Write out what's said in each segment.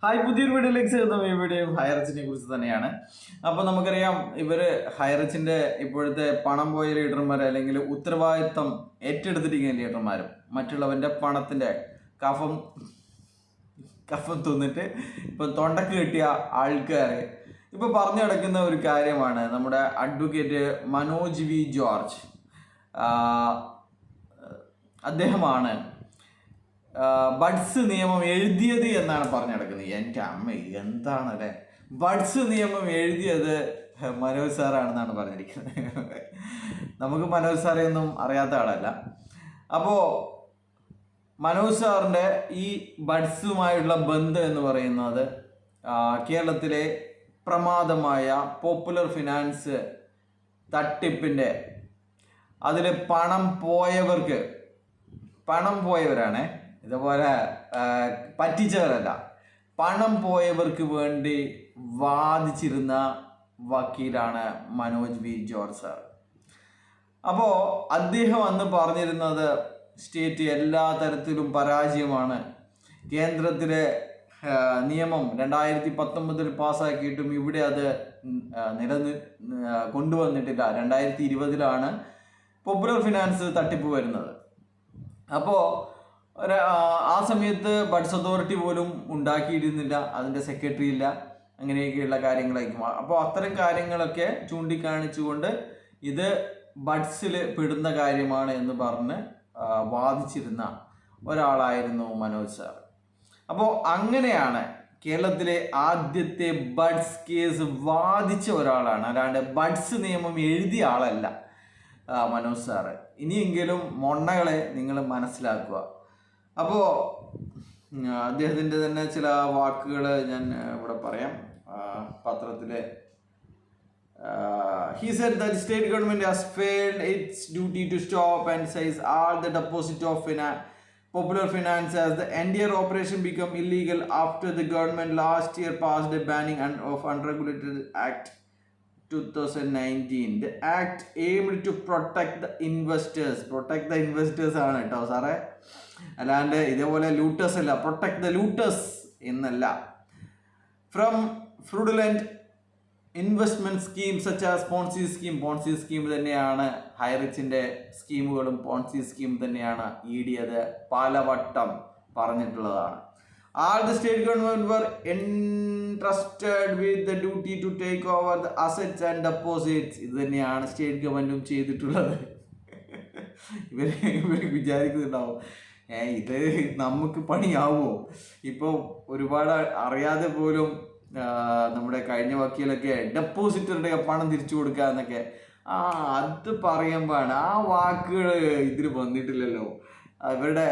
Hi, പുതിയൊരു വീഡിയോയിലേക്ക് ചേർന്ന ഈ വീഡിയോ ഹൈറിച്ചിനെ കുറിച്ച് തന്നെയാണ്. അപ്പോൾ നമുക്കറിയാം, ഇവര് ഹൈറിച്ചിന്റെ ഇപ്പോഴത്തെ പണം പോയ ലീഡർമാർ അല്ലെങ്കിൽ ഉത്തരവാദിത്തം ഏറ്റെടുത്തിരിക്കുന്ന ലീഡർമാരും മറ്റുള്ളവന്റെ പണത്തിന്റെ കഫം തിന്നിട്ട് ഇപ്പൊ തൊണ്ടക്ക് കിട്ടിയ ആൾക്കാർ ഇപ്പൊ പറഞ്ഞു നടക്കുന്ന ഒരു കാര്യമാണ്. നമ്മുടെ അഡ്വക്കേറ്റ് മനോജ് വി ജോർജ് അദ്ദേഹമാണ് ബഡ്സ് നിയമം എഴുതിയത് എന്നാണ് പറഞ്ഞു നടക്കുന്നത്. എൻ്റെ അമ്മ, എന്താണല്ലേ, ബഡ്സ് നിയമം എഴുതിയത് മനോജ് സാറാണെന്നാണ് പറഞ്ഞിരിക്കുന്നത്. നമുക്ക് മനോജ് സാറെ ഒന്നും അറിയാത്ത ആളല്ല. അപ്പോൾ മനോജ് സാറിൻ്റെ ഈ ബഡ്സുമായുള്ള ബന്ധം എന്ന് പറയുന്നത് കേരളത്തിലെ പ്രമാദമായ പോപ്പുലർ ഫിനാൻസ് തട്ടിപ്പിൻ്റെ അതിൽ പണം പോയവരാണ്. ഇതുപോലെ പറ്റിച്ചവരല്ല, പണം പോയവർക്ക് വേണ്ടി വാദിച്ചിരുന്ന വക്കീലാണ് മനോജ് വി ജോർജ് സാർ. അപ്പോൾ അദ്ദേഹം അന്ന് പറഞ്ഞിരുന്നത് സ്റ്റേറ്റ് എല്ലാ തരത്തിലും പരാജയമാണ്, കേന്ദ്രത്തിലെ നിയമം 2019 പാസ്സാക്കിയിട്ടും ഇവിടെ അത് കൊണ്ടുവന്നിട്ടില്ല. 2020 പോപ്പുലർ ഫിനാൻസ് തട്ടിപ്പ് വരുന്നത്. അപ്പോൾ ആ സമയത്ത് ബഡ്സ് അതോറിറ്റി പോലും ഉണ്ടാക്കിയിരുന്നില്ല, അതിൻ്റെ സെക്രട്ടറി ഇല്ല, അങ്ങനെയൊക്കെയുള്ള കാര്യങ്ങളായിരിക്കും. അപ്പോൾ അത്തരം കാര്യങ്ങളൊക്കെ ചൂണ്ടിക്കാണിച്ചുകൊണ്ട് ഇത് ബഡ്സിൽ പെടുന്ന കാര്യമാണ് എന്ന് പറഞ്ഞ് വാദിച്ചിരുന്ന ഒരാളായിരുന്നു മനോജ് സാർ. അപ്പോൾ അങ്ങനെയാണ് കേരളത്തിലെ ആദ്യത്തെ ബഡ്സ് കേസ് വാദിച്ച ഒരാളാണ്, അല്ലാണ്ട് ബഡ്സ് നിയമം എഴുതിയ ആളല്ല മനോജ് സാറ്. ഇനിയെങ്കിലും മൊണ്ണകളെ നിങ്ങൾ മനസ്സിലാക്കുക. അപ്പോൾ അദ്ദേഹത്തിൻ്റെ തന്നെ ചില വാക്കുകൾ ഞാൻ ഇവിടെ പറയാം. പത്രത്തിലെ he said that the state government has failed its duty to stop and seize all the deposit of popular finance as the entire operation became illegal after the government last year passed a banning of unregulated act 2019. The act aimed to protect the investors ആണ് കേട്ടോ സാറേ, അല്ലാണ്ട് ഇതേപോലെ ലൂട്ടേഴ്സ് അല്ല, protect the looters എന്നല്ല. From fraudulent investment scheme such as Ponzi scheme തന്നെയാണ് ഹൈറിച്ചിന്റെ സ്കീമുകളും പോൺസി scheme തന്നെയാണ് അത് പലവട്ടം പറഞ്ഞിട്ടുള്ളതാണ്. All the state government were entrusted with the duty to take over the assets and deposits. ഇത് തന്നെയാണ് സ്റ്റേറ്റ് ഗവൺമെന്റും ചെയ്തിട്ടുള്ളത്. ഇവർ വിചാരിക്കുന്നുണ്ടാവും, ഇത് നമുക്ക് പണിയാവുമോ? ഇപ്പോൾ ഒരുപാട് അറിയാതെ പോലും നമ്മുടെ കഴിഞ്ഞ വക്കീലൊക്കെ ഡെപ്പോസിറ്ററുടെ പണം തിരിച്ചു കൊടുക്കുക എന്നൊക്കെ അത് പറയുമ്പോഴാണ് ആ വാക്കുകൾ ഇതിൽ വന്നിട്ടില്ലല്ലോ. ഇവരുടെ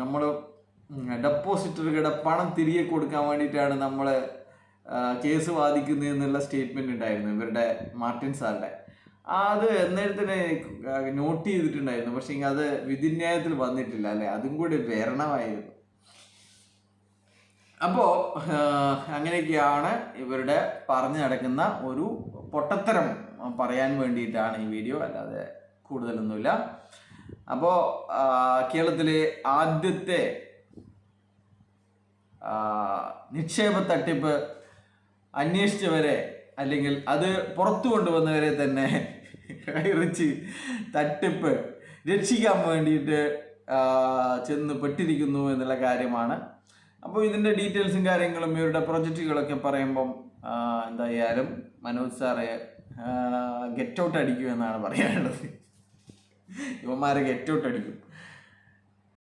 നമ്മൾ ഡെപ്പോസിറ്ററുകളുടെ പണം തിരികെ കൊടുക്കാൻ വേണ്ടിയിട്ടാണ് നമ്മൾ കേസ് വാദിക്കുന്നത് എന്നുള്ള സ്റ്റേറ്റ്മെന്റ് ഉണ്ടായിരുന്നു ഇവരുടെ മാർട്ടിൻ സാറിന്റെ. അത് നേരത്തെ നോട്ട് ചെയ്തിട്ടുണ്ടായിരുന്നു, പക്ഷേ അത് വിധിന്യായത്തിൽ വന്നിട്ടില്ല അല്ലെ, അതും കൂടി വരണമായിരുന്നു. അപ്പോൾ അങ്ങനെയൊക്കെയാണ് ഇവരുടെ പറഞ്ഞു നടക്കുന്ന ഒരു പൊട്ടത്തരം പറയാൻ വേണ്ടിയിട്ടാണ് ഈ വീഡിയോ, അല്ലാതെ കൂടുതലൊന്നുമില്ല. അപ്പോൾ കേരളത്തിലെ ആദ്യത്തെ നിക്ഷേപ തട്ടിപ്പ് അന്വേഷിച്ചവരെ അല്ലെങ്കിൽ അത് പുറത്തു കൊണ്ടുവന്നവരെ തന്നെ ഹൈറിച്ച് തട്ടിപ്പ് രക്ഷിക്കാൻ വേണ്ടിയിട്ട് ചെന്ന് പെട്ടിരിക്കുന്നു എന്നുള്ള കാര്യമാണ്. അപ്പോൾ ഇതിൻ്റെ ഡീറ്റെയിൽസും കാര്യങ്ങളും ഇവരുടെ പ്രൊജക്റ്റുകളൊക്കെ പറയുമ്പം എന്തായാലും മനോജ് സാറെ ഗെറ്റ് ഔട്ട് അടിക്കും എന്നാണ് പറയാനുള്ളത്. ഇവന്മാരെ ഗെറ്റ് ഔട്ട് അടിക്കും.